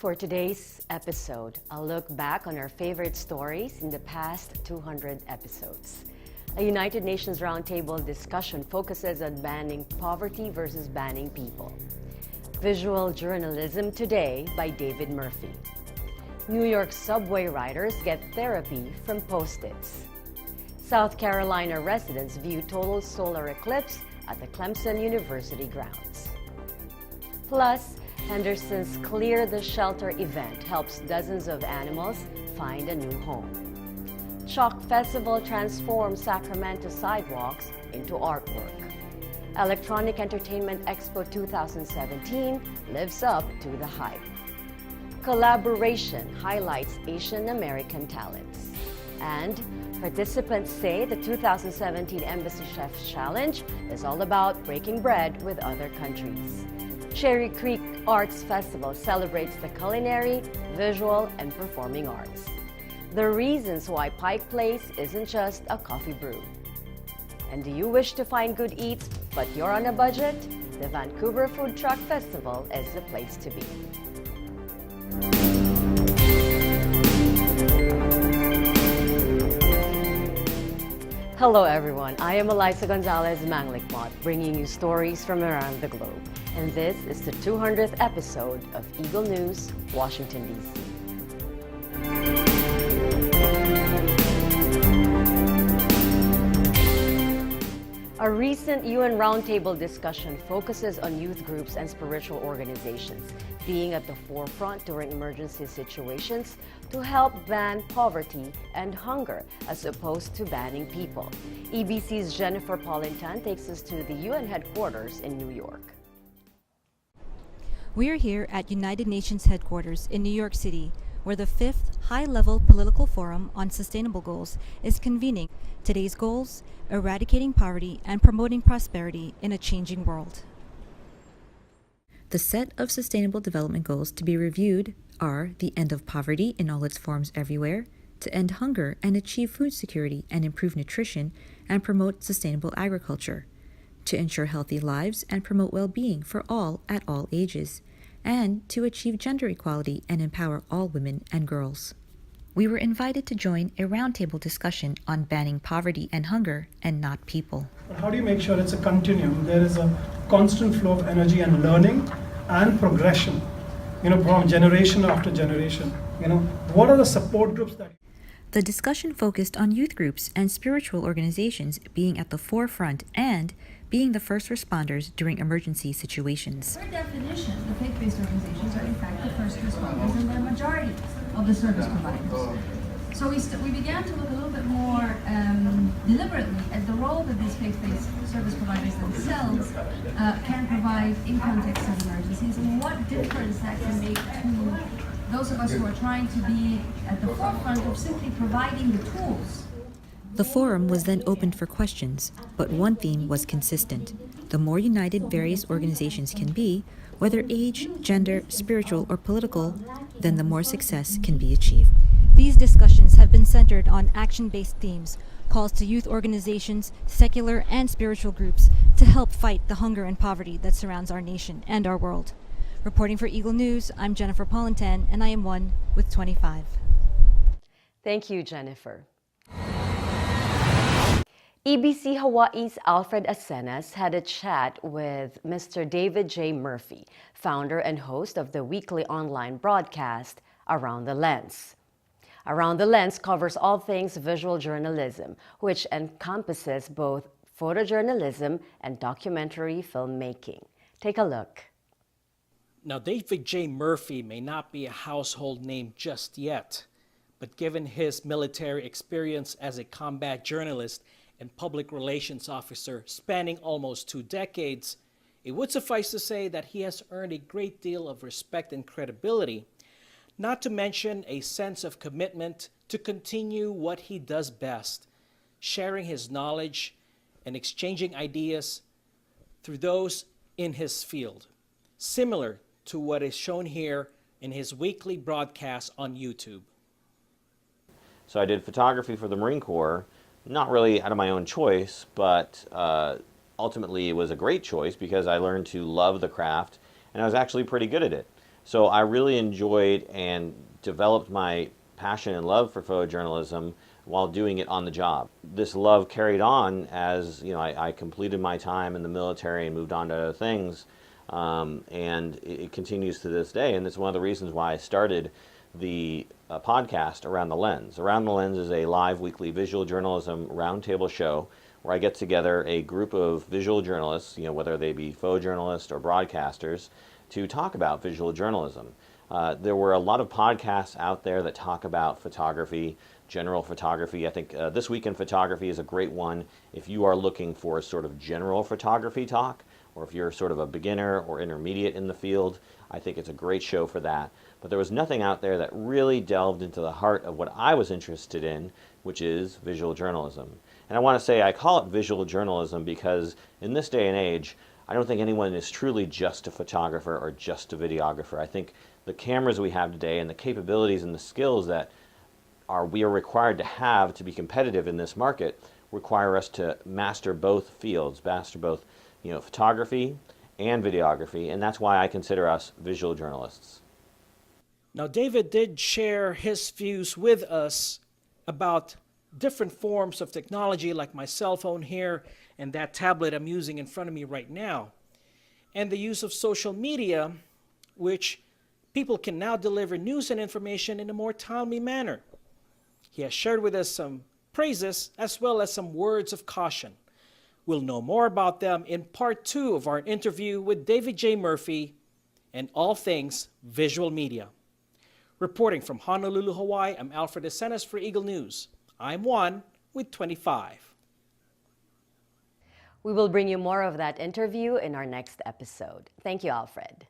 For today's episode, I'll look back on our favorite stories in the past 200 episodes. A United Nations Roundtable discussion focuses on banning poverty versus banning people. Visual Journalism Today by David Murphy. New York subway riders get therapy from Post-its. South Carolina residents view total solar eclipse at the Clemson University grounds. Plus, Henderson's Clear the Shelter event helps dozens of animals find a new home. Chalk Festival transforms Sacramento sidewalks into artwork. Electronic Entertainment Expo 2017 lives up to the hype. Collaboration highlights Asian American talents. And participants say the 2017 Embassy Chefs Challenge is all about breaking bread with other countries. Cherry Creek Arts Festival celebrates the culinary, visual, and performing arts. The reasons why Pike Place isn't just a coffee brew. And do you wish to find good eats, but you're on a budget? The Vancouver Food Truck Festival is the place to be. Hello everyone, I am Eliza Gonzalez Manglikmot, bringing you stories from around the globe. And this is the 200th episode of Eagle News, Washington, D.C. A recent UN Roundtable discussion focuses on youth groups and spiritual organizations being at the forefront during emergency situations to help ban poverty and hunger as opposed to banning people. EBC's Jennifer Paulintan takes us to the UN headquarters in New York. We are here at United Nations headquarters in New York City, where the 5th High-Level Political Forum on Sustainable Goals is convening. Today's goals: eradicating poverty and promoting prosperity in a changing world. The set of Sustainable Development Goals to be reviewed are the end of poverty in all its forms everywhere, to end hunger and achieve food security and improve nutrition and promote sustainable agriculture, to ensure healthy lives and promote well-being for all at all ages, and to achieve gender equality and empower all women and girls. We were invited to join a roundtable discussion on banning poverty and hunger and not people. But how do you make sure it's a continuum? There is a constant flow of energy and learning and progression, from generation after generation. What are the support groups that... The discussion focused on youth groups and spiritual organizations being at the forefront and being the first responders during emergency situations. Per definition, the faith-based organizations are in fact the first responders and the majority of the service providers. So we began to look a little bit more deliberately at the role that these faith-based service providers themselves can provide in context of emergencies, and what difference that can make to those of us who are trying to be at the forefront of simply providing the tools. The forum was then opened for questions, but one theme was consistent. The more united various organizations can be, whether age, gender, spiritual, or political, then the more success can be achieved. These discussions have been centered on action-based themes, calls to youth organizations, secular and spiritual groups to help fight the hunger and poverty that surrounds our nation and our world. Reporting for Eagle News, I'm Jennifer Paulintan, and I am one with 25. Thank you, Jennifer. EBC Hawaii's Alfred Asenas had a chat with Mr. David J. Murphy, founder and host of the weekly online broadcast Around the Lens. Around the Lens covers all things visual journalism, which encompasses both photojournalism and documentary filmmaking. Take a look. Now, David J. Murphy may not be a household name just yet, but given his military experience as a combat journalist and public relations officer spanning almost 2 decades, it would suffice to say that he has earned a great deal of respect and credibility, not to mention a sense of commitment to continue what he does best, sharing his knowledge and exchanging ideas through those in his field, similar to what is shown here in his weekly broadcast on YouTube. So I did photography for the Marine Corps, not really out of my own choice, but ultimately it was a great choice because I learned to love the craft and I was actually pretty good at it. So I really enjoyed and developed my passion and love for photojournalism while doing it on the job. This love carried on as I completed my time in the military and moved on to other things, and it continues to this day. And it's one of the reasons why I started the podcast Around the Lens. Around the Lens is a live weekly visual journalism roundtable show where I get together a group of visual journalists, whether they be photojournalists or broadcasters, to talk about visual journalism. There were a lot of podcasts out there that talk about photography, general photography. I think This Week in Photography is a great one if you are looking for sort of general photography talk, or if you're sort of a beginner or intermediate in the field. I think it's a great show for that. But there was nothing out there that really delved into the heart of what I was interested in, which is visual journalism. And I want to say I call it visual journalism because in this day and age, I don't think anyone is truly just a photographer or just a videographer. I think the cameras we have today and the capabilities and the skills that we are required to have to be competitive in this market require us to master both fields, master both photography and videography, and that's why I consider us visual journalists. Now, David did share his views with us about different forms of technology, like my cell phone here and that tablet I'm using in front of me right now, and the use of social media, which people can now deliver news and information in a more timely manner. He has shared with us some praises as well as some words of caution. We'll know more about them in part 2 of our interview with David J. Murphy and all things visual media. Reporting from Honolulu, Hawaii, I'm Alfred Acenas for Eagle News. I'm one with 25. We will bring you more of that interview in our next episode. Thank you, Alfred.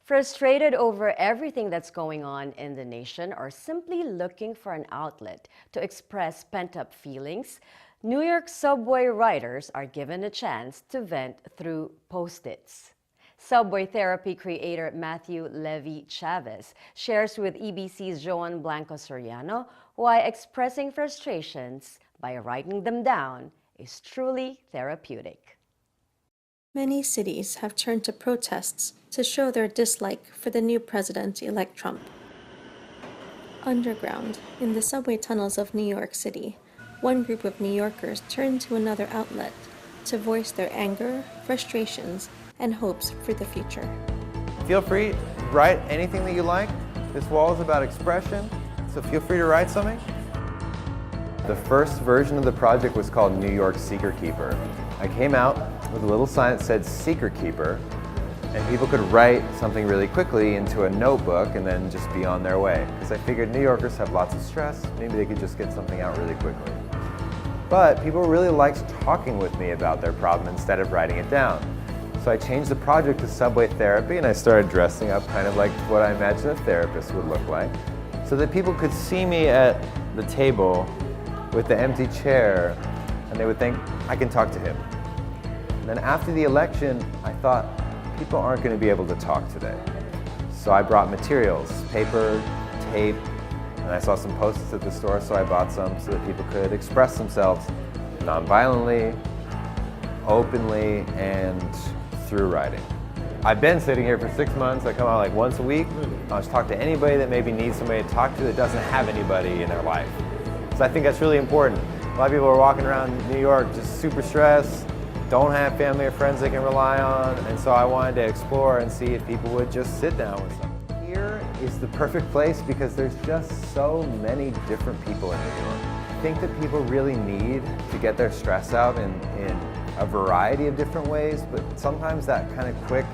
Frustrated over everything that's going on in the nation or simply looking for an outlet to express pent-up feelings, New York subway riders are given a chance to vent through Post-its. Subway therapy creator Matthew Levy Chavez shares with EBC's Joan Blanco Soriano why expressing frustrations by writing them down is truly therapeutic. Many cities have turned to protests to show their dislike for the new president-elect Trump. Underground, in the subway tunnels of New York City, one group of New Yorkers turned to another outlet to voice their anger, frustrations, and hopes for the future. Feel free, write anything that you like. This wall is about expression, so feel free to write something. The first version of the project was called New York Secret Keeper. I came out with a little sign that said Secret Keeper, and people could write something really quickly into a notebook and then just be on their way. Because I figured New Yorkers have lots of stress, maybe they could just get something out really quickly. But people really liked talking with me about their problem instead of writing it down. So I changed the project to Subway Therapy, and I started dressing up kind of like what I imagine a therapist would look like, so that people could see me at the table with the empty chair, and they would think, I can talk to him. And then after the election, I thought, people aren't going to be able to talk today. So I brought materials, paper, tape, and I saw some Post-its at the store, so I bought some so that people could express themselves non-violently, openly, and through writing. I've been sitting here for 6 months. I come out like once a week. I'll just talk to anybody that maybe needs somebody to talk to that doesn't have anybody in their life. So I think that's really important. A lot of people are walking around New York just super stressed, don't have family or friends they can rely on, and so I wanted to explore and see if people would just sit down with them. Here is the perfect place because there's just so many different people in New York. I think that people really need to get their stress out in a variety of different ways, but sometimes that kind of quick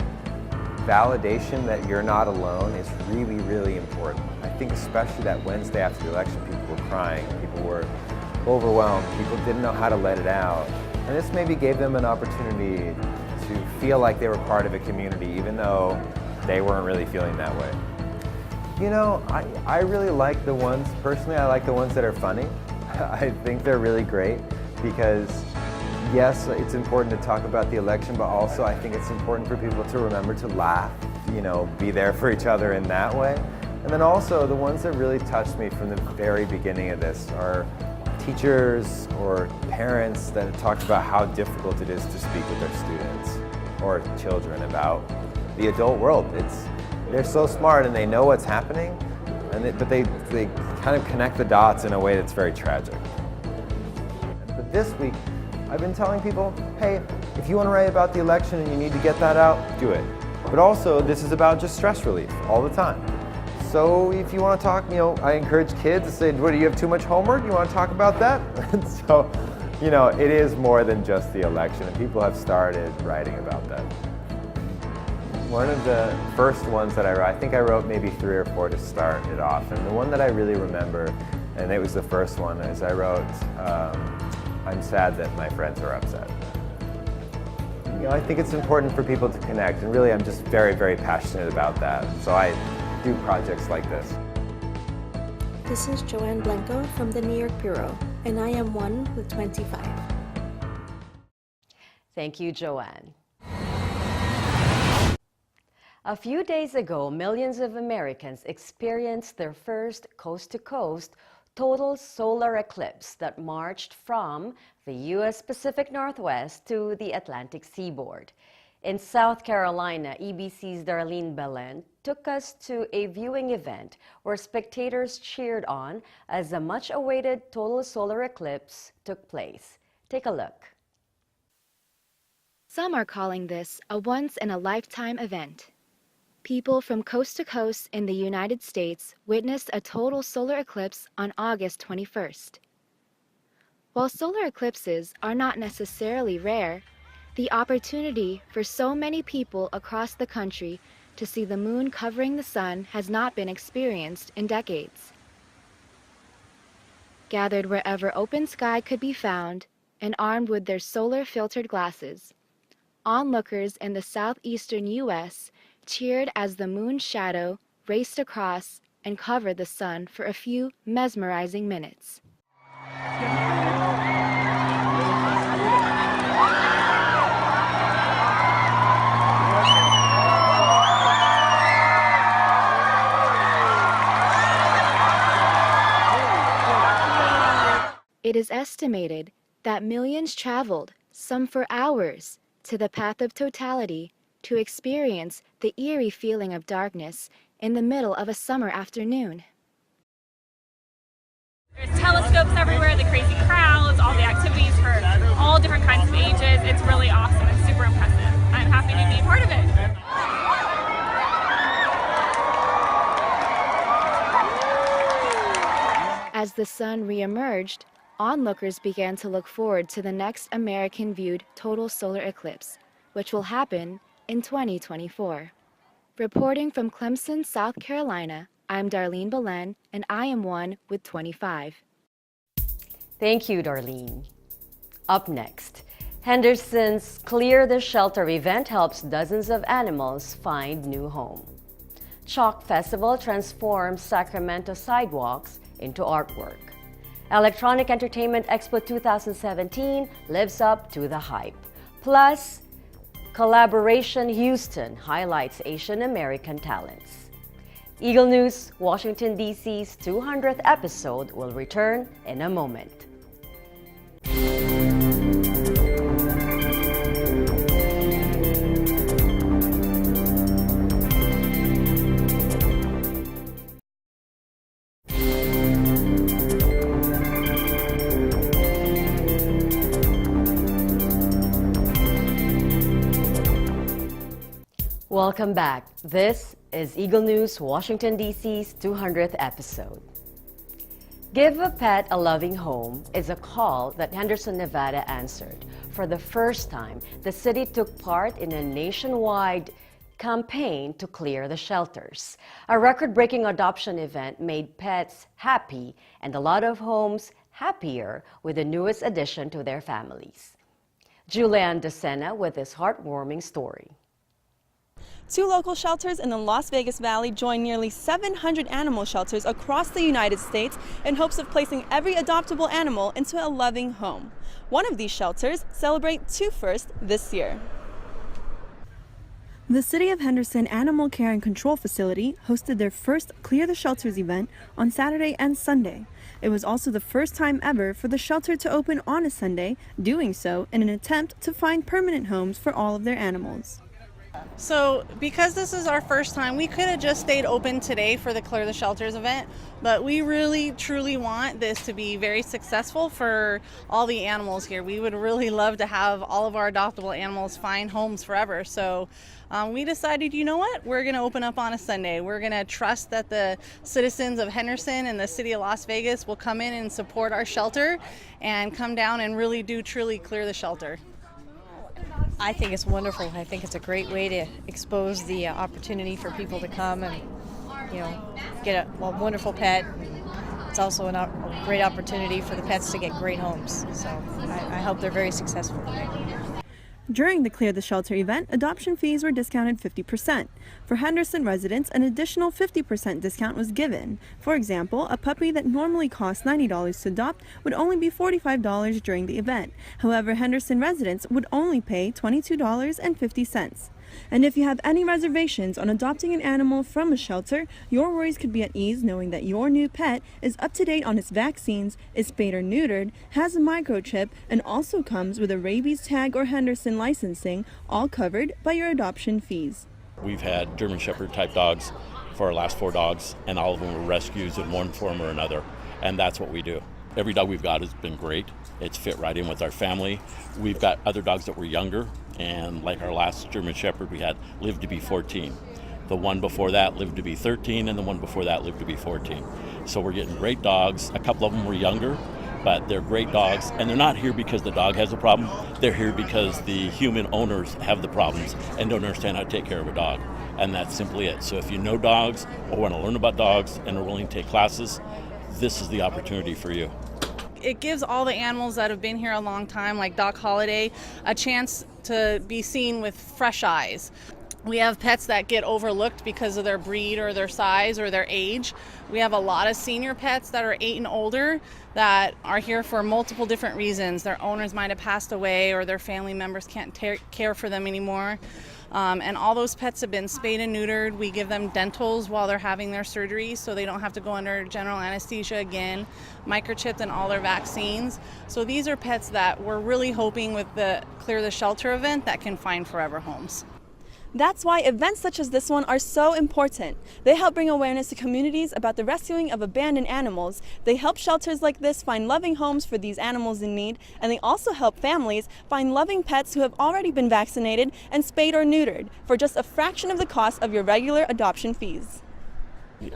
validation that you're not alone is really, really important. I think especially that Wednesday after the election, people were crying, people were overwhelmed, people didn't know how to let it out. And this maybe gave them an opportunity to feel like they were part of a community, even though they weren't really feeling that way. You know, I really like the ones, personally I like the ones that are funny. I think they're really great because yes, it's important to talk about the election, but also I think it's important for people to remember to laugh, be there for each other in that way. And then also the ones that really touched me from the very beginning of this are teachers or parents that have talked about how difficult it is to speak with their students or children about the adult world. They're so smart and they know what's happening, but they kind of connect the dots in a way that's very tragic. But this week, I've been telling people, hey, if you want to write about the election and you need to get that out, do it. But also, this is about just stress relief all the time. So if you want to talk, I encourage kids to say, what, do you have too much homework? You want to talk about that? So, it is more than just the election, and people have started writing about that. One of the first ones that I wrote, I think I wrote maybe 3 or 4 to start it off, and the one that I really remember, and it was the first one, is I wrote, I'm sad that my friends are upset. I think it's important for people to connect, and really I'm just very, very passionate about that. So I do projects like this. This is Joanne Blanco from the New York Bureau, and I am one with 25. Thank you, Joanne. A few days ago, millions of Americans experienced their first coast-to-coast total solar eclipse that marched from the U.S. Pacific Northwest to the Atlantic seaboard. In South Carolina, EBC's Darlene Belen took us to a viewing event where spectators cheered on as the much-awaited total solar eclipse took place. Take a look. Some are calling this a once-in-a-lifetime event. People from coast to coast in the United States witnessed a total solar eclipse on August 21st. While solar eclipses are not necessarily rare, the opportunity for so many people across the country to see the moon covering the sun has not been experienced in decades. Gathered wherever open sky could be found and armed with their solar-filtered glasses, onlookers in the southeastern U.S. cheered as the moon's shadow raced across and covered the sun for a few mesmerizing minutes. It is estimated that millions traveled, some for hours, to the path of totality to experience the eerie feeling of darkness in the middle of a summer afternoon. There's telescopes everywhere, the crazy crowds, all the activities for all different kinds of ages. It's really awesome and super impressive. I'm happy to be a part of it. As the sun re-emerged, onlookers began to look forward to the next American-viewed total solar eclipse, which will happen in 2024. Reporting from Clemson, South Carolina, I'm Darlene Belen, and I am one with 25. Thank you, Darlene. Up next, Henderson's Clear the Shelter event helps dozens of animals find new home. Chalk Festival transforms Sacramento sidewalks into artwork. Electronic Entertainment Expo 2017 lives up to the hype. Plus, Collaboration Houston highlights Asian American talents. Eagle News, Washington, D.C.'s 200th episode will return in a moment. Welcome back. This is Eagle News, Washington, D.C.'s 200th episode. Give a Pet a Loving Home is a call that Henderson, Nevada answered. For the first time, the city took part in a nationwide campaign to clear the shelters. A record-breaking adoption event made pets happy and a lot of homes happier with the newest addition to their families. Julianne DeSena with this heartwarming story. 2 local shelters in the Las Vegas Valley join nearly 700 animal shelters across the United States in hopes of placing every adoptable animal into a loving home. One of these shelters celebrate 2 firsts this year. The City of Henderson Animal Care and Control Facility hosted their first Clear the Shelters event on Saturday and Sunday. It was also the first time ever for the shelter to open on a Sunday, doing so in an attempt to find permanent homes for all of their animals. So because this is our first time, we could have just stayed open today for the Clear the Shelters event, but we really truly want this to be very successful for all the animals here. We would really love to have all of our adoptable animals find homes forever. So we decided, you know what, we're going to open up on a Sunday. We're going to trust that the citizens of Henderson and the city of Las Vegas will come in and support our shelter and come down and really do truly clear the shelter. I think it's wonderful. I think it's a great way to expose the opportunity for people to come and, get a wonderful pet. It's also a great opportunity for the pets to get great homes. So I hope they're very successful today. During the Clear the Shelter event, adoption fees were discounted 50%. For Henderson residents, an additional 50% discount was given. For example, a puppy that normally costs $90 to adopt would only be $45 during the event. However, Henderson residents would only pay $22.50. And if you have any reservations on adopting an animal from a shelter, your worries could be at ease knowing that your new pet is up to date on its vaccines, is spayed or neutered, has a microchip, and also comes with a rabies tag or Henderson licensing, all covered by your adoption fees. We've had German Shepherd type dogs for our last 4 dogs, and all of them were rescues in one form or another, and that's what we do. Every dog we've got has been great. It's fit right in with our family. We've got other dogs that were younger, and like our last German Shepherd we had lived to be 14. The one before that lived to be 13, and the one before that lived to be 14. So we're getting great dogs. A couple of them were younger, but they're great dogs, and they're not here because the dog has a problem. They're here because the human owners have the problems and don't understand how to take care of a dog, and that's simply it. So if you know dogs or want to learn about dogs and are willing to take classes, this is the opportunity for you. It gives all the animals that have been here a long time, like Doc Holliday, a chance to be seen with fresh eyes. We have pets that get overlooked because of their breed or their size or their age. We have a lot of senior pets that are 8 and older that are here for multiple different reasons. Their owners might have passed away or their family members can't care for them anymore. And all those pets have been spayed and neutered. We give them dentals while they're having their surgery so they don't have to go under general anesthesia again, microchipped in all their vaccines. So these are pets that we're really hoping with the Clear the Shelter event that can find forever homes. That's why events such as this one are so important. They help bring awareness to communities about the rescuing of abandoned animals. They help shelters like this find loving homes for these animals in need, and they also help families find loving pets who have already been vaccinated and spayed or neutered for just a fraction of the cost of your regular adoption fees.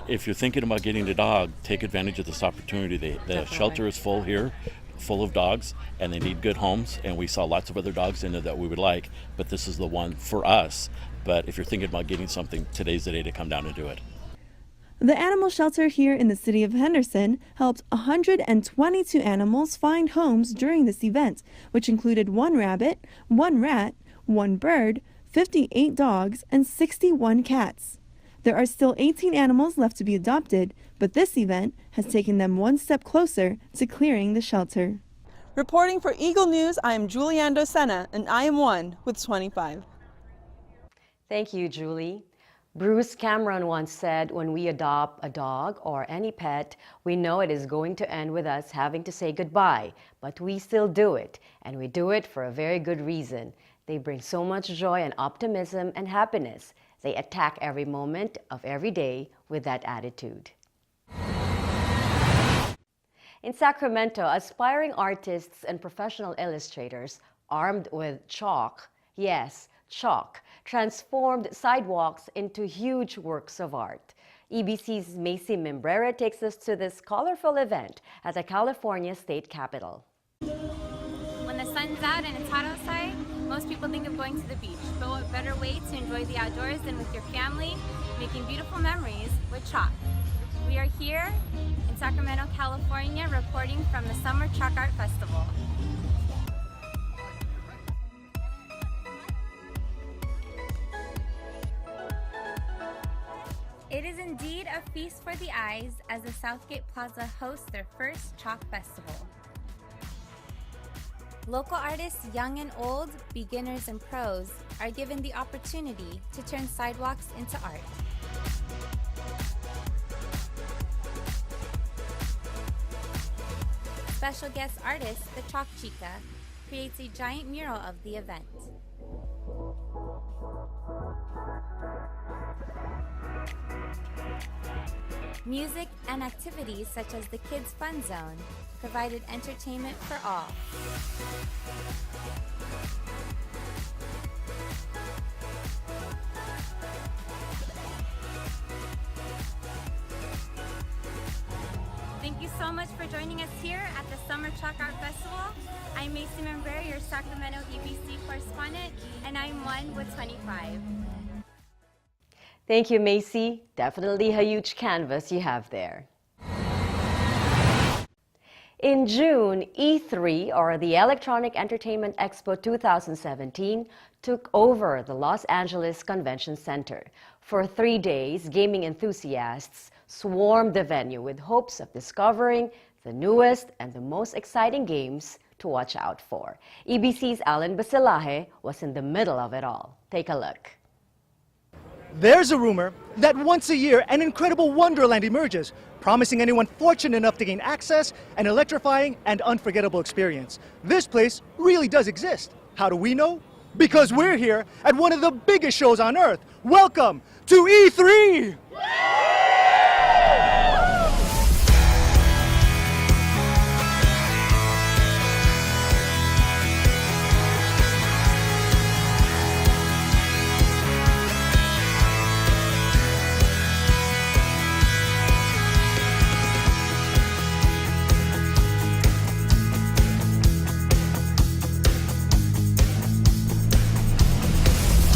If you're thinking about getting a dog, take advantage of this opportunity. The shelter is full here, full of dogs, and they need good homes, and we saw lots of other dogs in there that we would like, but this is the one for us. But if you're thinking about getting something, today's the day to come down and do it. The animal shelter here in the city of Henderson helped 122 animals find homes during this event, which included 1 rabbit, 1 rat, 1 bird, 58 dogs, and 61 cats. There are still 18 animals left to be adopted, but this event has taken them one step closer to clearing the shelter. Reporting for Eagle News, I am Julianne Dosena, and I am 1 with 25. Thank you, Julie. Bruce Cameron once said, when we adopt a dog or any pet, we know it is going to end with us having to say goodbye, but we still do it, and we do it for a very good reason. They bring so much joy and optimism and happiness. They attack every moment of every day with that attitude. In Sacramento, aspiring artists and professional illustrators armed with chalk, yes, chalk, transformed sidewalks into huge works of art. EBC's Macy Membrera takes us to this colorful event at the California State Capitol. When the sun's out and it's hot outside, most people think of going to the beach, but what better way to enjoy the outdoors than with your family, making beautiful memories with chalk. We are here in Sacramento, California, reporting from the Summer Chalk Art Festival. It is indeed a feast for the eyes as the Southgate Plaza hosts their first chalk festival. Local artists, young and old, beginners and pros, are given the opportunity to turn sidewalks into art. Special guest artist, the Chalk Chica, creates a giant mural of the event. Music and activities such as the Kids Fun Zone provided entertainment for all. Thank you so much for joining us here at the Summer Chalk Art Festival. I'm Macy Member, your Sacramento EBC correspondent, and I'm one with 25. Thank you, Macy. Definitely a huge canvas you have there. In June, E3, or the Electronic Entertainment Expo 2017, took over the Los Angeles Convention Center. For 3 days, gaming enthusiasts swarmed the venue with hopes of discovering the newest and the most exciting games to watch out for. EBC's Alan Basilaje was in the middle of it all. Take a look. There's a rumor that once a year an incredible wonderland emerges, promising anyone fortunate enough to gain access an electrifying and unforgettable experience. This place really does exist. How do we know? Because we're here at one of the biggest shows on earth. Welcome to E3!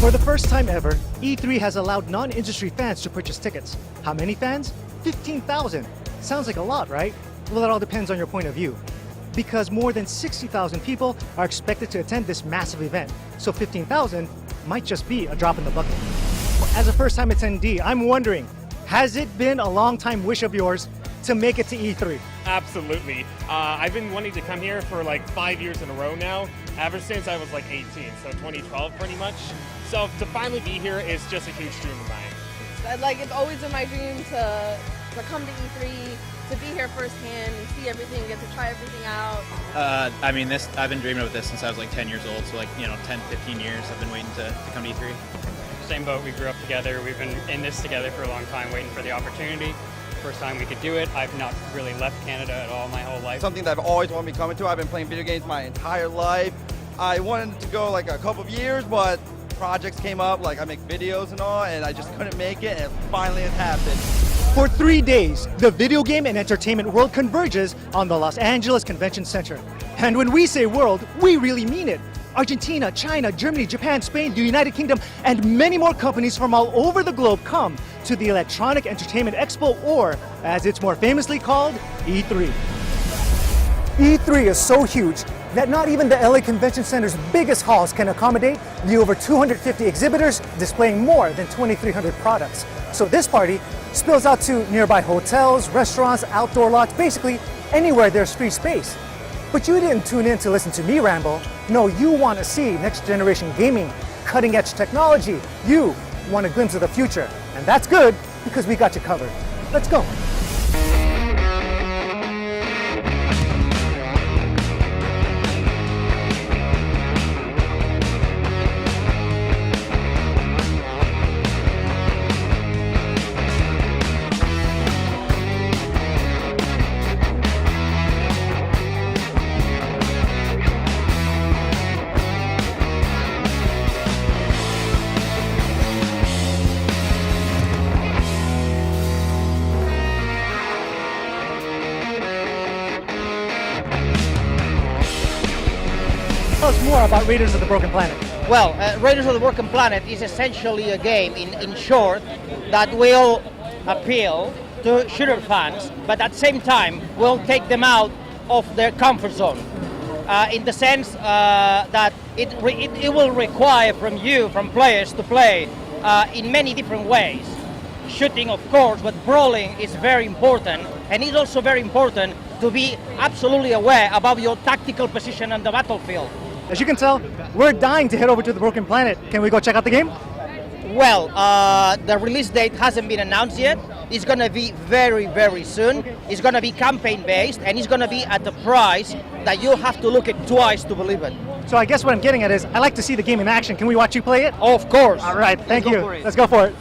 For the first time ever, E3 has allowed non-industry fans to purchase tickets. How many fans? 15,000. Sounds like a lot, right? Well, it all depends on your point of view. Because more than 60,000 people are expected to attend this massive event, so 15,000 might just be a drop in the bucket. As a first-time attendee, I'm wondering, has it been a long-time wish of yours to make it to E3? Absolutely. I've been wanting to come here for like 5 years in a row now, ever since I was like 18, so 2012 pretty much. So to finally be here is just a huge dream of mine. Like, it's always been my dream to come to E3, to be here firsthand and see everything, get to try everything out. I mean, I've been dreaming of this since I was like 10 years old, so like, 10, 15 years I've been waiting to come to E3. Same boat, we grew up together, we've been in this together for a long time, waiting for the opportunity. First time we could do it. I've not really left Canada at all my whole life. Something that I've always wanted to be coming to. I've been playing video games my entire life. I wanted to go like a couple of years, but projects came up, like I make videos and all, and I just couldn't make it, and finally it happened. For 3 days, the video game and entertainment world converges on the Los Angeles Convention Center. And when we say world, we really mean it. Argentina, China, Germany, Japan, Spain, the United Kingdom, and many more companies from all over the globe come to the Electronic Entertainment Expo, or as it's more famously called, E3. E3 is so huge that not even the LA Convention Center's biggest halls can accommodate the over 250 exhibitors displaying more than 2,300 products. So this party spills out to nearby hotels, restaurants, outdoor lots, basically anywhere there's free space. But you didn't tune in to listen to me ramble. No, you want to see next generation gaming, cutting edge technology. You want a glimpse of the future. And that's good because we got you covered. Let's go. Tell us more about Raiders of the Broken Planet. Well, Raiders of the Broken Planet is essentially a game, in short, that will appeal to shooter fans, but at the same time will take them out of their comfort zone. In the sense that it will require from players to play in many different ways. Shooting, of course, but brawling is very important, and it's also very important to be absolutely aware about your tactical position on the battlefield. As you can tell, we're dying to head over to the Broken Planet. Can we go check out the game? Well, the release date hasn't been announced yet, is going to be very, very soon. It's going to be campaign-based, and it's going to be at a price that you'll have to look at twice to believe it. So I guess what I'm getting at is, I like to see the game in action. Can we watch you play it? Of course. All right, thank you. for it. Let's go for it.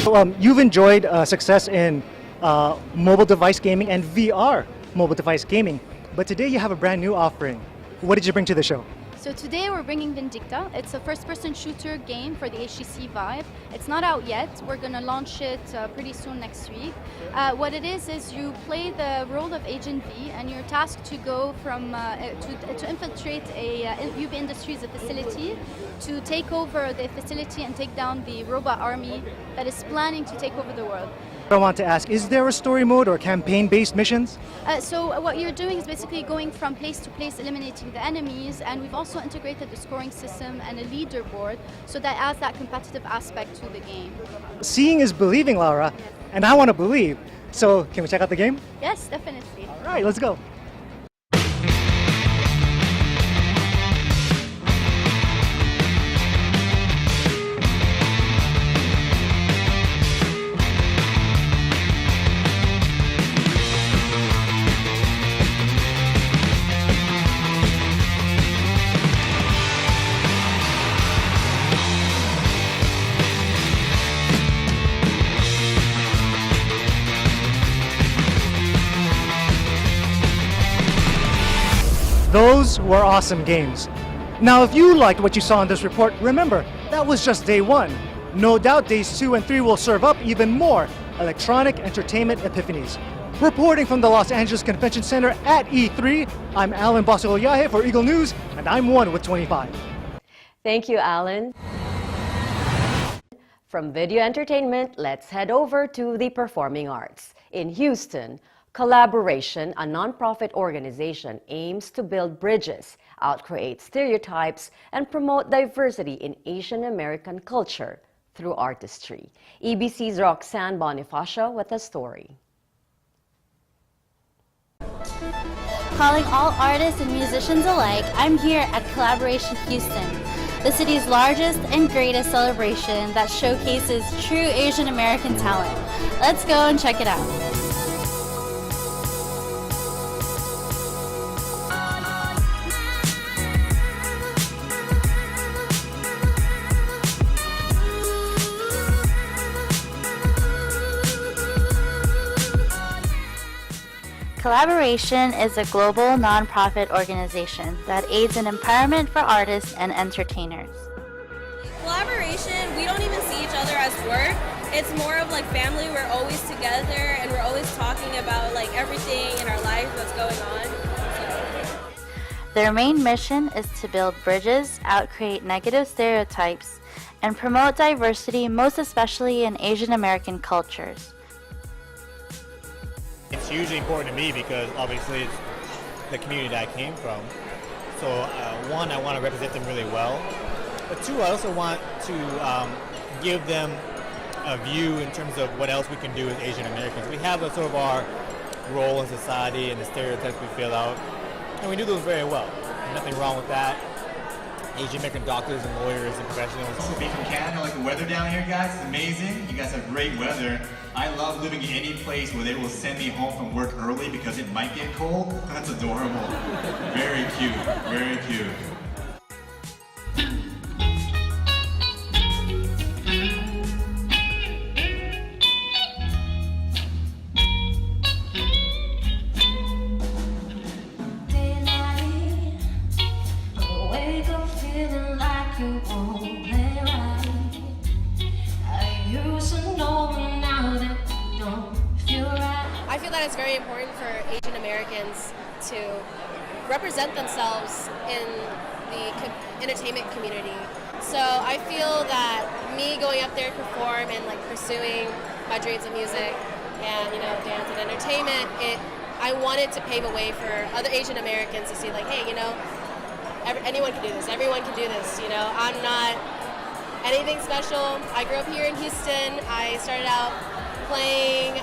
So, you've enjoyed success in mobile device gaming and VR mobile device gaming, but today you have a brand new offering. What did you bring to the show? So today we're bringing Vindicta. It's a first-person shooter game for the HTC Vive. It's not out yet. We're going to launch it pretty soon next week. What it is you play the role of Agent V, and you're tasked to go from to infiltrate a UV Industries facility, to take over the facility and take down the robot army that is planning to take over the world. I want to ask, is there a story mode or campaign-based missions? So what you're doing is basically going from place to place, eliminating the enemies, and we've also integrated the scoring system and a leaderboard, so that adds that competitive aspect to the game. Seeing is believing, Laura, and I want to believe. So can we check out the game? Yes, definitely. All right, let's go. Those were awesome games. Now, if you liked what you saw in this report, remember, that was just day one. No doubt days 2 and 3 will serve up even more electronic entertainment epiphanies. Reporting from the Los Angeles Convention Center at E3, I'm Alan Basiloyahe for Eagle News, and I'm 1 with 25. Thank you, Alan. From video entertainment, let's head over to the performing arts. In Houston, Collaboration, a nonprofit organization, aims to build bridges, outcreate stereotypes, and promote diversity in Asian American culture through artistry. EBC's Roxanne Bonifacio with a story. Calling all artists and musicians alike, I'm here at Collaboration Houston, the city's largest and greatest celebration that showcases true Asian American talent. Let's go and check it out. Collaboration is a global nonprofit organization that aids in empowerment for artists and entertainers. Collaboration, we don't even see each other as work. It's more of like family. We're always together and we're always talking about like everything in our life that's going on. So. Their main mission is to build bridges, outcreate negative stereotypes, and promote diversity, most especially in Asian American cultures. It's hugely important to me because obviously it's the community that I came from. So one, I want to represent them really well. But two, I also want to give them a view in terms of what else we can do as Asian Americans. We have a sort of our role in society and the stereotypes we fill out, and we do those very well. There's nothing wrong with that. Asian American doctors and lawyers and professionals. To be from Canada, like the weather down here, guys, it's amazing. You guys have great weather. I love living in any place where they will send me home from work early because it might get cold. That's adorable. Very cute, very cute. I feel that it's very important for Asian Americans to represent themselves in the entertainment community. So I feel that me going up there to perform and like pursuing my dreams of music and dance and entertainment, I wanted to pave a way for other Asian Americans to see like, hey, anyone can do this. Everyone can do this. I'm not anything special. I grew up here in Houston. I started out playing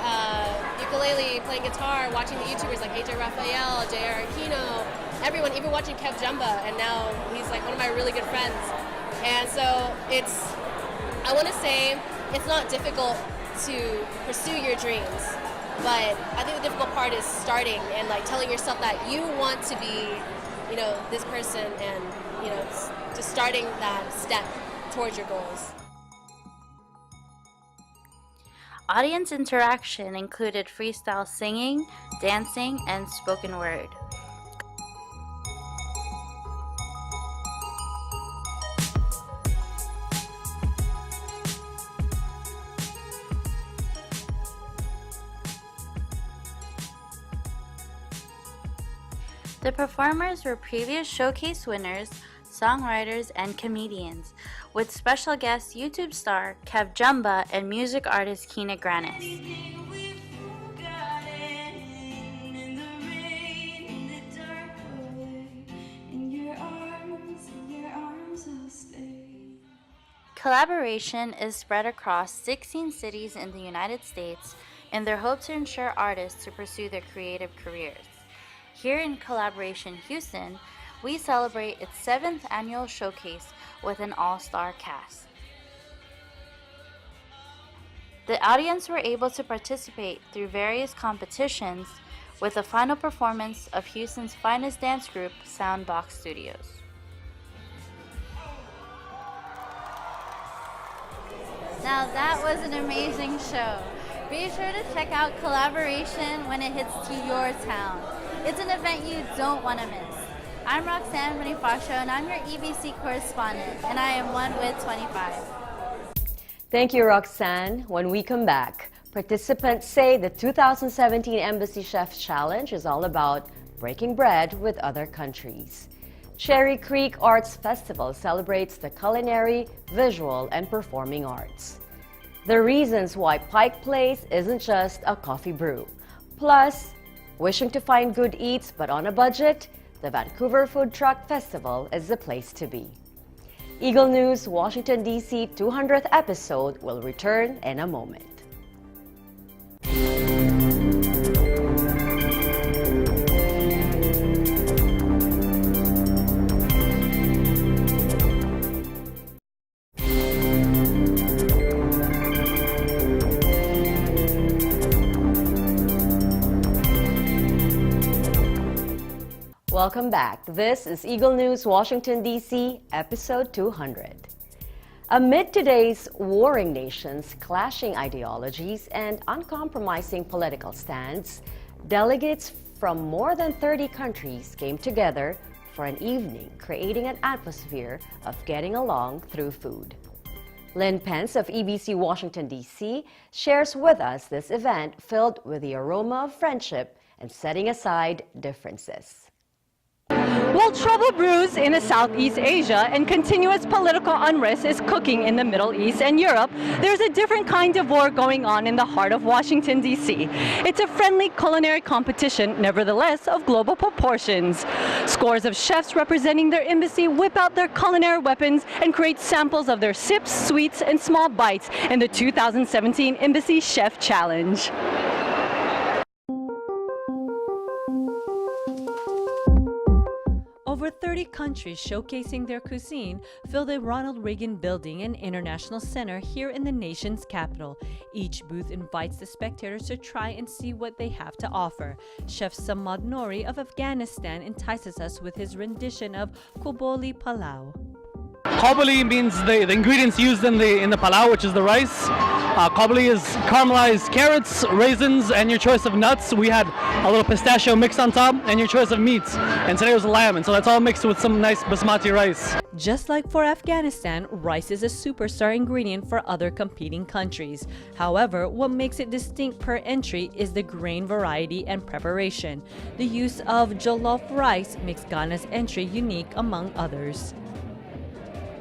ukulele, playing guitar, watching the YouTubers like AJ Raphael, JR Aquino, everyone, even watching Kev Jumba, and now he's like one of my really good friends. And so I want to say it's not difficult to pursue your dreams, but I think the difficult part is starting and like telling yourself that you want to be, you know, this person, and you know, just starting that step towards your goals. Audience interaction included freestyle singing, dancing, and spoken word. The performers were previous showcase winners, songwriters, and comedians, with special guest YouTube star Kev Jumba and music artist Keena Granis. Collaboration is spread across 16 cities in the United States in their hope to ensure artists to pursue their creative careers. Here in Collaboration Houston, we celebrate its 7th annual showcase with an all-star cast. The audience were able to participate through various competitions with the final performance of Houston's finest dance group, Soundbox Studios. Now that was an amazing show. Be sure to check out Collaboration when it hits to your town. It's an event you don't want to miss. I'm Roxanne Bonifacio, and I'm your EBC correspondent, and I am 1 with 25. Thank you, Roxanne. When we come back, participants say the 2017 Embassy Chef Challenge is all about breaking bread with other countries. Cherry Creek Arts Festival celebrates the culinary, visual, and performing arts. The reasons why Pike Place isn't just a coffee brew. Plus, wishing to find good eats but on a budget? The Vancouver Food Truck Festival is the place to be. Eagle News Washington, D.C. 200th episode will return in a moment. Welcome back. This is Eagle News Washington, D.C., episode 200. Amid today's warring nations, clashing ideologies, and uncompromising political stands, delegates from more than 30 countries came together for an evening, creating an atmosphere of getting along through food. Lynn Pence of EBC Washington, D.C. shares with us this event filled with the aroma of friendship and setting aside differences. While trouble brews in Southeast Asia and continuous political unrest is cooking in the Middle East and Europe, there's a different kind of war going on in the heart of Washington, D.C. It's a friendly culinary competition, nevertheless, of global proportions. Scores of chefs representing their embassy whip out their culinary weapons and create samples of their sips, sweets, and small bites in the 2017 Embassy Chef Challenge. Over 30 countries showcasing their cuisine fill the Ronald Reagan Building and International Center here in the nation's capital. Each booth invites the spectators to try and see what they have to offer. Chef Samad Nouri of Afghanistan entices us with his rendition of Koboli Palau. Koboli means the ingredients used in the palau, which is the rice. Koboli is caramelized carrots, raisins, and your choice of nuts. We had a little pistachio mix on top, and your choice of meats. And today was lamb, and so that's all mixed with some nice basmati rice. Just like for Afghanistan, rice is a superstar ingredient for other competing countries. However, what makes it distinct per entry is the grain variety and preparation. The use of jollof rice makes Ghana's entry unique among others.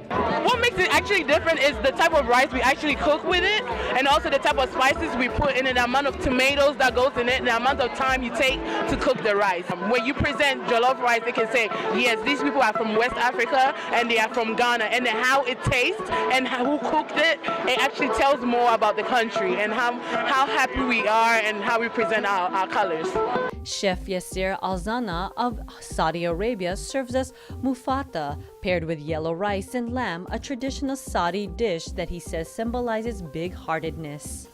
What makes makes it actually different is the type of rice we actually cook with it, and also the type of spices we put in it, the amount of tomatoes that goes in it, and the amount of time you take to cook the rice. When you present jollof rice, they can say, yes, these people are from West Africa and they are from Ghana, and then how it tastes and who cooked it, it actually tells more about the country and how happy we are and how we present our colors. Chef Yasser Alzana of Saudi Arabia serves us mufata, paired with yellow rice and lamb, a traditional Saudi dish that he says symbolizes big-heartedness.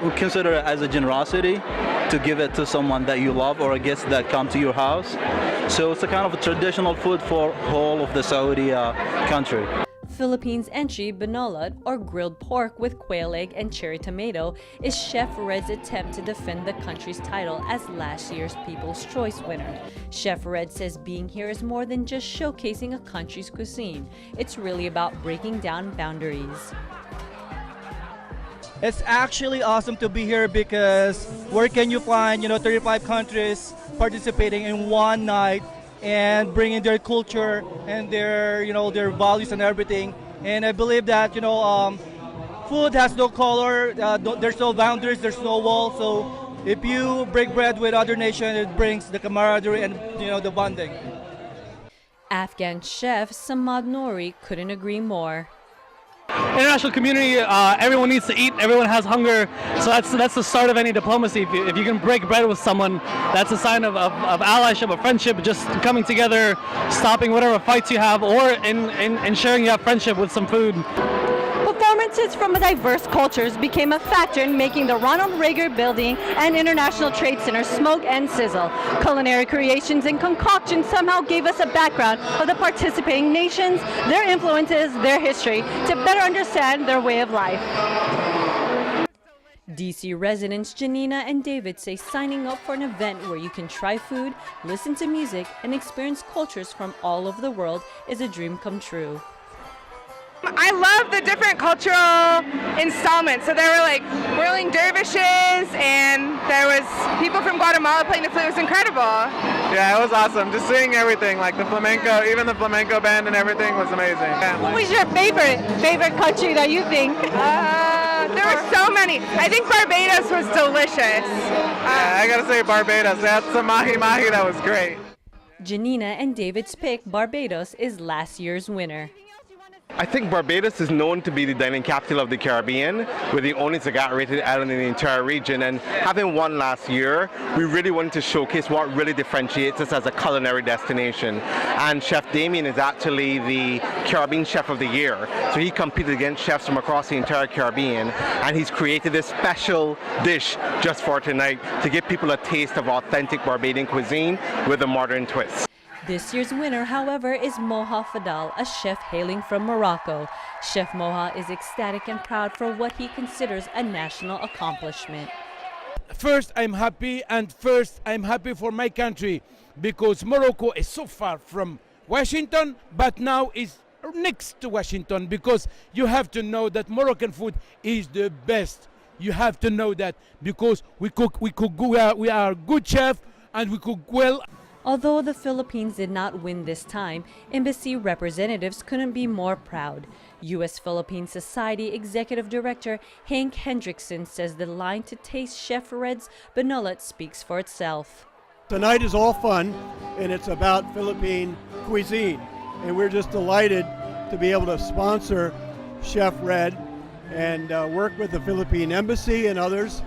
We consider it as a generosity to give it to someone that you love or a guest that come to your house. So it's a kind of a traditional food for whole of the Saudi country. Philippines entry, binolat, or grilled pork with quail egg and cherry tomato, is Chef Red's attempt to defend the country's title as last year's People's Choice winner. Chef Red says being here is more than just showcasing a country's cuisine. It's really about breaking down boundaries. It's actually awesome to be here because where can you find, 35 countries participating in one night and bringing their culture and their values and everything. And I believe that, food has no color, there's no boundaries, there's no wall. So if you break bread with other nations, it brings the camaraderie and, the bonding. Afghan chef Samad Nouri couldn't agree more. International community, everyone needs to eat, everyone has hunger, so that's the start of any diplomacy. If you can break bread with someone, that's a sign of allyship, of friendship, just coming together, stopping whatever fights you have, or in ensuring you have friendship with some food. Performances from diverse cultures became a factor in making the Ronald Reagan Building and International Trade Center smoke and sizzle. Culinary creations and concoctions somehow gave us a background of the participating nations, their influences, their history, to better understand their way of life. DC residents Janina and David say signing up for an event where you can try food, listen to music, and experience cultures from all over the world is a dream come true. I love the different cultural installments. So there were like whirling dervishes, and there was people from Guatemala playing the flute. It was incredible. Yeah, it was awesome. Just seeing everything, like the flamenco, even the flamenco band and everything was amazing. Yeah. What was your favorite country that you think? There were so many. I think Barbados was delicious. Yeah, I gotta say Barbados. That's the mahi-mahi, that was great. Janina and David's pick, Barbados, is last year's winner. I think Barbados is known to be the dining capital of the Caribbean, with the only cigarette-rated island in the entire region. And having won last year, we really wanted to showcase what really differentiates us as a culinary destination. And Chef Damien is actually the Caribbean Chef of the Year. So he competed against chefs from across the entire Caribbean, and he's created this special dish just for tonight to give people a taste of authentic Barbadian cuisine with a modern twist. This year's winner, however, is Moha Fadal, a chef hailing from Morocco. Chef Moha is ecstatic and proud for what he considers a national accomplishment. First, I'm happy, and first, I'm happy for my country because Morocco is so far from Washington, but now is next to Washington, because you have to know that Moroccan food is the best. You have to know that because we are good chef and we cook well. Although the Philippines did not win this time, embassy representatives couldn't be more proud. U.S.-Philippine Society Executive Director Hank Hendrickson says the line to taste Chef Red's binolat speaks for itself. Tonight is all fun, and it's about Philippine cuisine. And we're just delighted to be able to sponsor Chef Red and work with the Philippine Embassy and others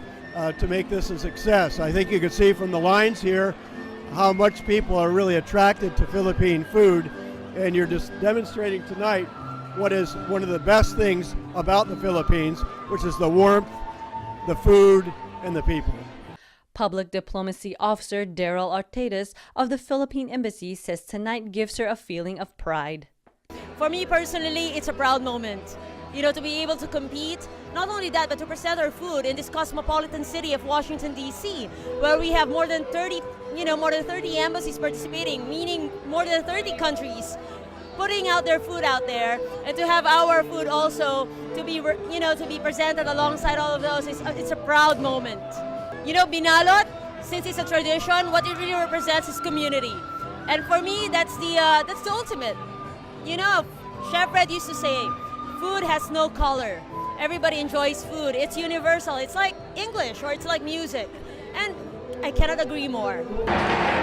to make this a success. I think you can see from the lines here how much people are really attracted to Philippine food, and you're just demonstrating tonight what is one of the best things about the Philippines, which is the warmth, the food, and the people. Public Diplomacy Officer Daryl Arteides of the Philippine Embassy says tonight gives her a feeling of pride. For me personally, it's a proud moment. To be able to compete, not only that, but to present our food in this cosmopolitan city of Washington, D.C., where we have more than 30 embassies participating, meaning more than 30 countries putting out their food out there, and to have our food also to be presented alongside all of those, it's a proud moment. Binalot, since it's a tradition, what it really represents is community, and for me, that's the ultimate. Chef Red used to say, food has no color. Everybody enjoys food. It's universal. It's like English or it's like music. And I cannot agree more.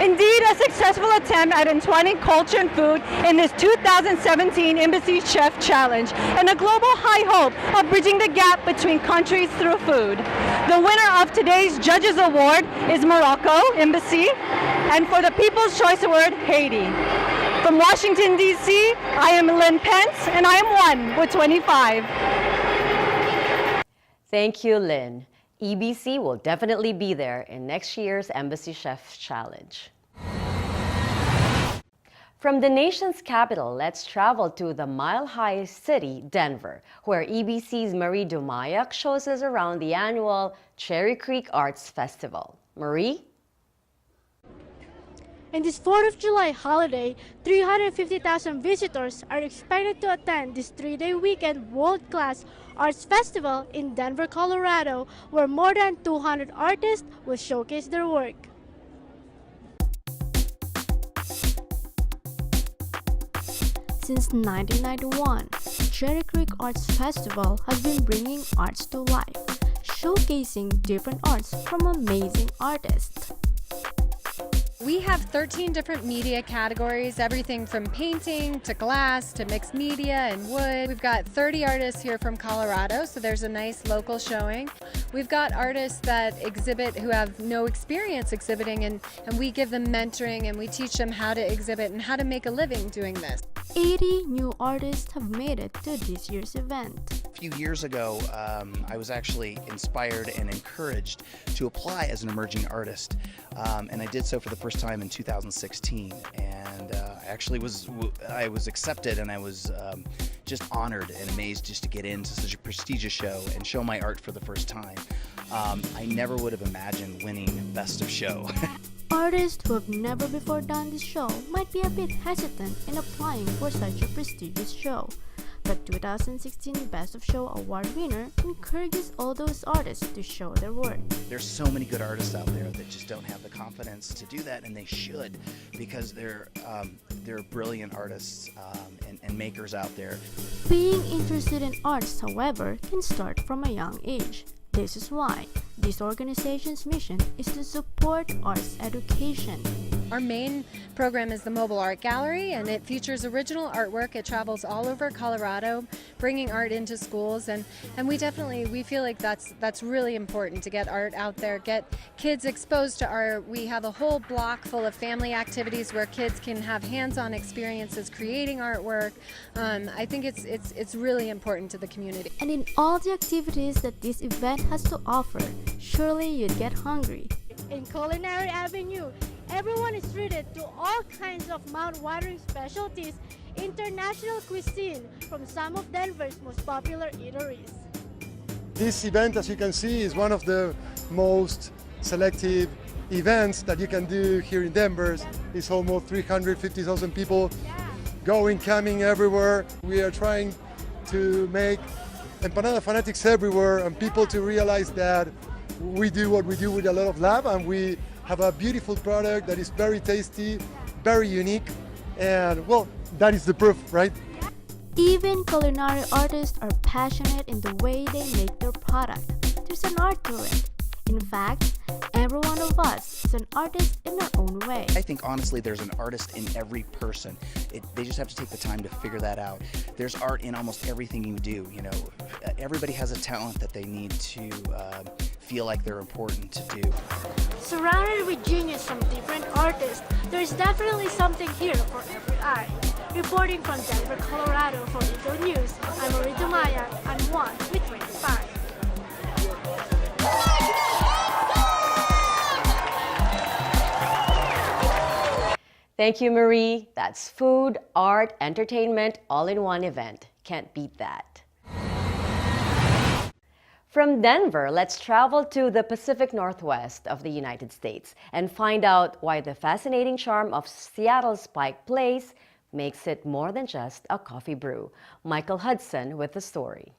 Indeed, a successful attempt at entwining culture and food in this 2017 Embassy Chef Challenge, and a global high hope of bridging the gap between countries through food. The winner of today's Judges Award is Morocco, Embassy, and for the People's Choice Award, Haiti. From Washington, D.C., I am Lynn Pence, and I am 1 with 25. Thank you, Lynn. EBC will definitely be there in next year's Embassy Chef Challenge. From the nation's capital, let's travel to the mile-high city, Denver, where EBC's Marie Dumayak shows us around the annual Cherry Creek Arts Festival. Marie? In this 4th of July holiday, 350,000 visitors are expected to attend this 3-day weekend world-class arts festival in Denver, Colorado, where more than 200 artists will showcase their work. Since 1991, Cherry Creek Arts Festival has been bringing arts to life, showcasing different arts from amazing artists. We have 13 different media categories, everything from painting to glass to mixed media and wood. We've got 30 artists here from Colorado, so there's a nice local showing. We've got artists that exhibit who have no experience exhibiting, and we give them mentoring and we teach them how to exhibit and how to make a living doing this. 80 new artists have made it to this year's event. A few years ago, I was actually inspired and encouraged to apply as an emerging artist, and I did so for the first time in 2016. And I was accepted, and I was just honored and amazed just to get into such a prestigious show and show my art for the first time. I never would have imagined winning Best of Show. Artists who have never before done this show might be a bit hesitant in applying for such a prestigious show. But 2016 Best of Show award winner encourages all those artists to show their work. There's so many good artists out there that just don't have the confidence to do that, and they should, because they're brilliant artists and makers out there. Being interested in arts, however, can start from a young age. This is why this organization's mission is to support arts education. Our main program is the Mobile Art Gallery, and it features original artwork. It travels all over Colorado, bringing art into schools, and we feel like that's really important to get art out there, get kids exposed to art. We have a whole block full of family activities where kids can have hands-on experiences creating artwork. I think it's really important to the community. And in all the activities that this event has to offer, surely you'd get hungry. In Culinary Avenue, everyone is treated to all kinds of mouth-watering specialties, international cuisine from some of Denver's most popular eateries. This event, as you can see, is one of the most selective events that you can do here in Denver. It's almost 350,000 people going, coming everywhere. We are trying to make empanada fanatics everywhere and people to realize that we do what we do with a lot of love, and we have a beautiful product that is very tasty, very unique, and well, that is the proof, right? Even culinary artists are passionate in the way they make their product. There's an art to it. In fact, every one of us is an artist in our own way. I think honestly there's an artist in every person. They just have to take the time to figure that out. There's art in almost everything you do. You know, everybody has a talent that they need to feel like they're important to do. Surrounded with genius from different artists, there's definitely something here for every eye. Reporting from Denver, Colorado for Eagle News, I'm Marie Dumayak, and 1 with 25. Thank you, Marie. That's food, art, entertainment, all in one event. Can't beat that. From Denver, let's travel to the Pacific Northwest of the United States and find out why the fascinating charm of Seattle's Pike Place makes it more than just a coffee brew. Michael Hudson with the story.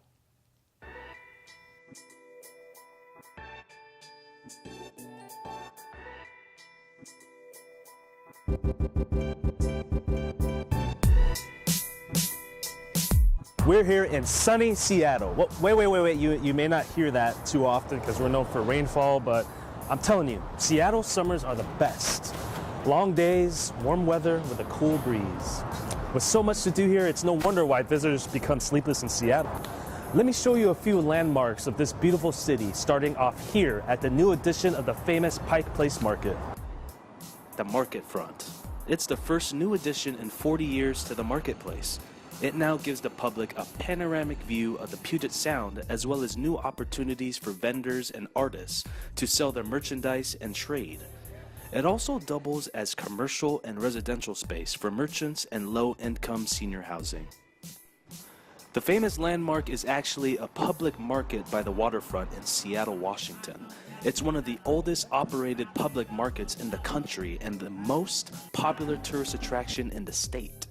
We're here in sunny Seattle. Wait. You may not hear that too often because we're known for rainfall, but I'm telling you, Seattle summers are the best. Long days, warm weather with a cool breeze. With so much to do here, it's no wonder why visitors become sleepless in Seattle. Let me show you a few landmarks of this beautiful city, starting off here at the new edition of the famous Pike Place Market. The Market Front. It's the first new addition in 40 years to the marketplace. It now gives the public a panoramic view of the Puget Sound, as well as new opportunities for vendors and artists to sell their merchandise and trade. It also doubles as commercial and residential space for merchants and low-income senior housing. The famous landmark is actually a public market by the waterfront in Seattle, Washington. It's one of the oldest operated public markets in the country and the most popular tourist attraction in the state.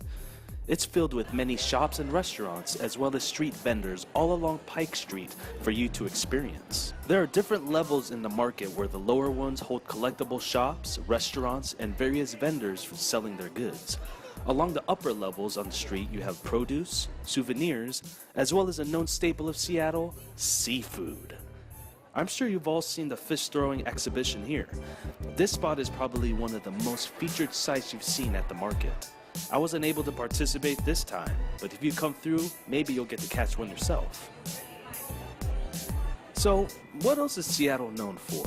It's filled with many shops and restaurants, as well as street vendors all along Pike Street for you to experience. There are different levels in the market where the lower ones hold collectible shops, restaurants, and various vendors for selling their goods. Along the upper levels on the street, you have produce, souvenirs, as well as a known staple of Seattle, seafood. I'm sure you've all seen the fish throwing exhibition here. This spot is probably one of the most featured sites you've seen at the market. I wasn't able to participate this time, but if you come through, maybe you'll get to catch one yourself. So, what else is Seattle known for?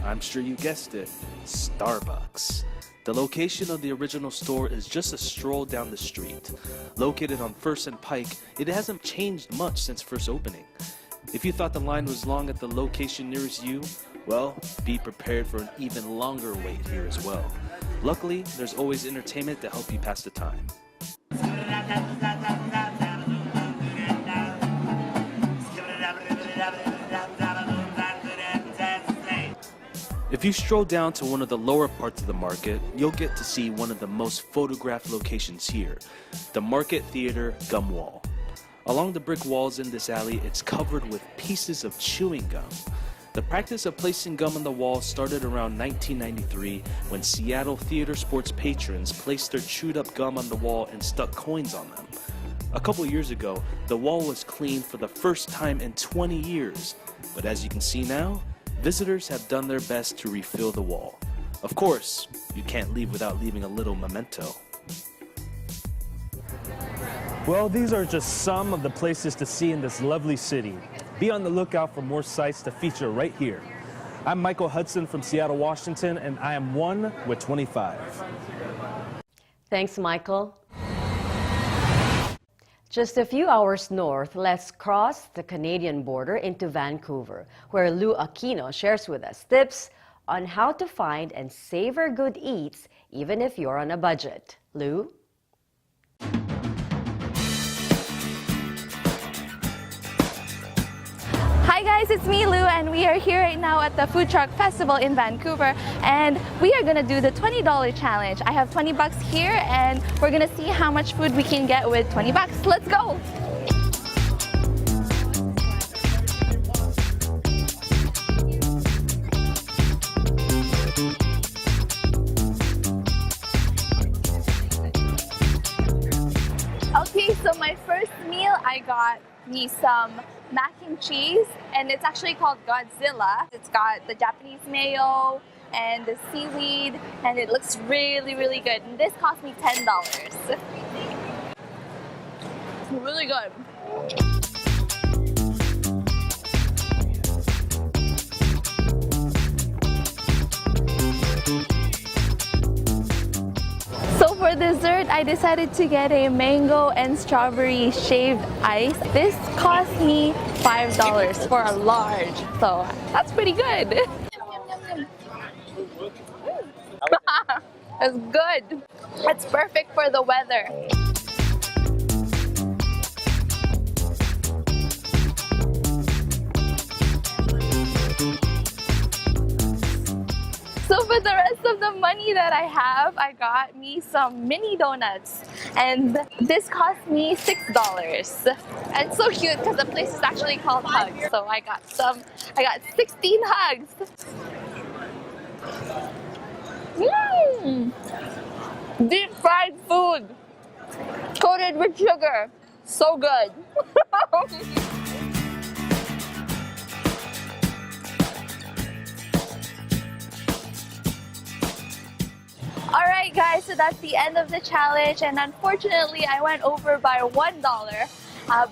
I'm sure you guessed it, Starbucks. The location of the original store is just a stroll down the street. Located on 1st and Pike, it hasn't changed much since first opening. If you thought the line was long at the location nearest you, well, be prepared for an even longer wait here as well. Luckily, there's always entertainment to help you pass the time. If you stroll down to one of the lower parts of the market, you'll get to see one of the most photographed locations here, the Market Theater Gum Wall. Along the brick walls in this alley, it's covered with pieces of chewing gum. The practice of placing gum on the wall started around 1993 when Seattle theater sports patrons placed their chewed up gum on the wall and stuck coins on them. A couple years ago, the wall was cleaned for the first time in 20 years, but as you can see now, visitors have done their best to refill the wall. Of course, you can't leave without leaving a little memento. Well, these are just some of the places to see in this lovely city. Be on the lookout for more sites to feature right here. I'm Michael Hudson from Seattle, Washington, and I am 1 with 25. Thanks, Michael. Just a few hours north, let's cross the Canadian border into Vancouver, where Lou Aquino shares with us tips on how to find and savor good eats even if you're on a budget. Lou? Hi guys, it's me Lou and we are here right now at the Food Truck Festival in Vancouver and we are going to do the $20 challenge. I have 20 bucks here and we're going to see how much food we can get with 20 bucks. Let's go! Okay, so my first meal I got me some mac and cheese, and it's actually called Godzilla. It's got the Japanese mayo and the seaweed, and it looks really, really good. And this cost me $10. It's really good. So for dessert, I decided to get a mango and strawberry shaved ice. This cost me $5 for a large, so that's pretty good. It's good. It's perfect for the weather. So for the rest of the money that I have, I got me some mini donuts and this cost me $6. And it's so cute because the place is actually called Hugs. So I got 16 hugs. Deep fried food coated with sugar. So good. Alright guys, so that's the end of the challenge, and unfortunately I went over by $1,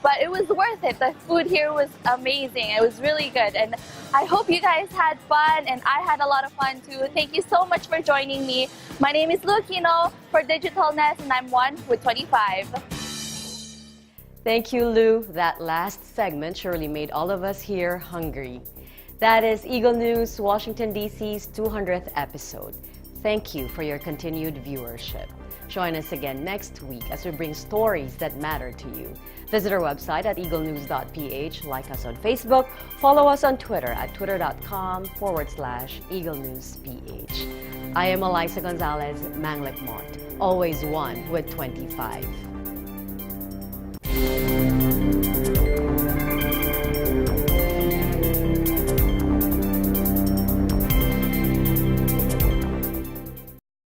but it was worth it. The food here was amazing. It was really good, and I hope you guys had fun, and I had a lot of fun too. Thank you so much for joining me. My name is Lu Aquino for Digital Nest, and I'm 1 with 25. Thank you, Lou. That last segment surely made all of us here hungry. That is Eagle News, Washington, D.C.'s 200th episode. Thank you for your continued viewership. Join us again next week as we bring stories that matter to you. Visit our website at Eaglenews.PH, like us on Facebook, follow us on Twitter at twitter.com/EagleNewsPH. I am Eliza Gonzalez, Manglik Mont, always 1 with 25.